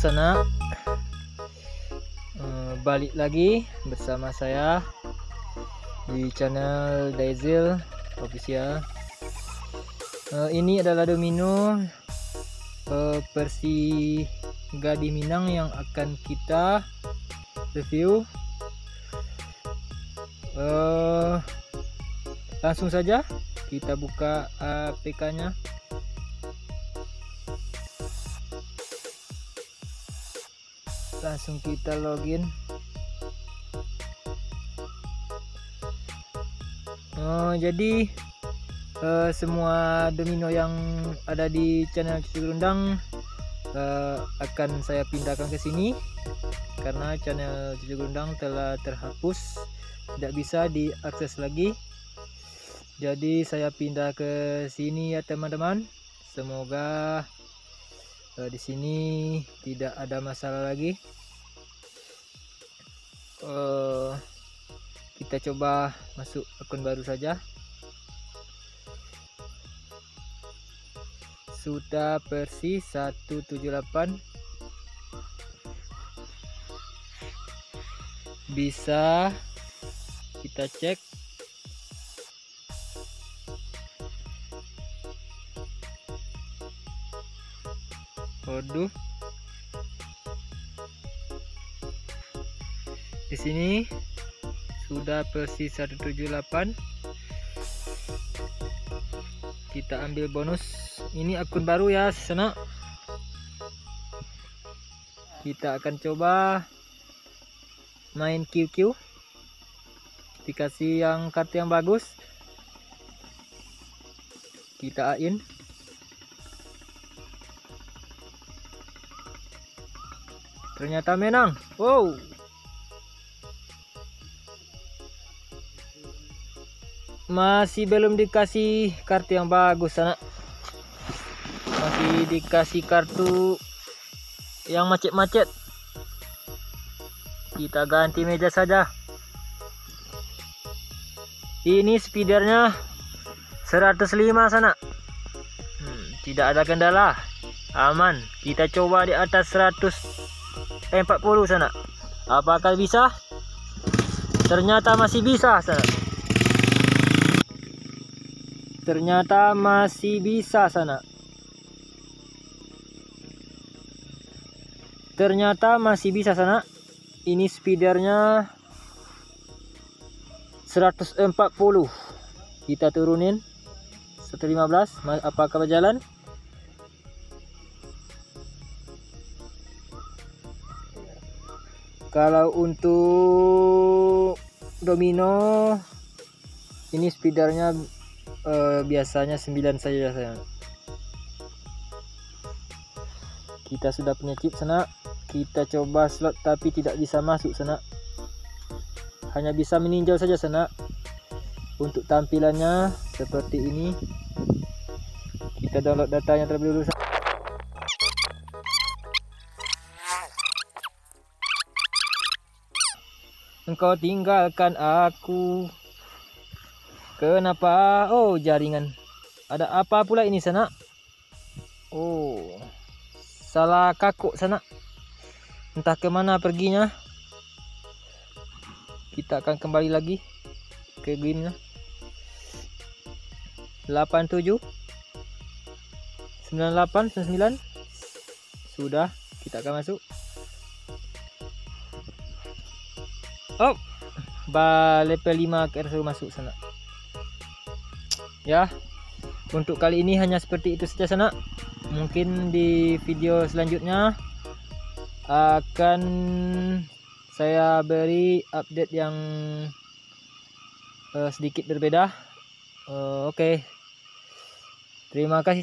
sana, balik lagi bersama saya di channel Daizil Official. Ini adalah domino versi Gading Minang yang akan kita review. Langsung saja kita buka APK-nya. Langsung kita login. Jadi semua domino yang ada di channel Cucu Gerundang akan saya pindahkan ke sini karena channel Cucu Gerundang telah terhapus, tidak bisa diakses lagi. Jadi saya pindah ke sini ya teman-teman. Semoga di sini tidak ada masalah lagi. Kita coba masuk akun baru saja. Sudah versi 178. Bisa kita cek. Waduh. Di sini sudah versi 178. Kita ambil bonus. Ini akun baru ya sana. Kita akan coba main QQ. Dikasih yang kartu yang bagus. Kita in. Ternyata menang. Wow. Masih belum dikasih kartu yang bagus sana. Masih dikasih kartu yang macet-macet. Kita ganti meja saja. Ini speedernya 105 sana. Tidak ada kendala. Aman. Kita coba di atas 140 sana. Apakah bisa? Ternyata masih bisa sana. Ternyata masih bisa sana. Ternyata masih bisa sana. Ini speedernya 140. Kita turunin 115. Apakah berjalan? Kalau untuk domino ini speedernya biasanya 9 saja sayang. Kita sudah punya chip sana. Kita coba slot tapi tidak bisa masuk sana. Hanya bisa meninjau saja sana. Untuk tampilannya seperti ini. Kita download datanya terlebih dahulu. Engkau tinggalkan aku. Kenapa? Oh, jaringan. Ada apa pula ini sana? Oh, salah kakuk sana. Entah kemana perginya. Kita akan kembali lagi ke gamenya. 87 98 99. Sudah, kita akan masuk. Oh, level 5 harus masuk sana. Ya, untuk kali ini hanya seperti itu saja sana. Mungkin di video selanjutnya akan saya beri update yang sedikit berbeda. Oke. Terima kasih.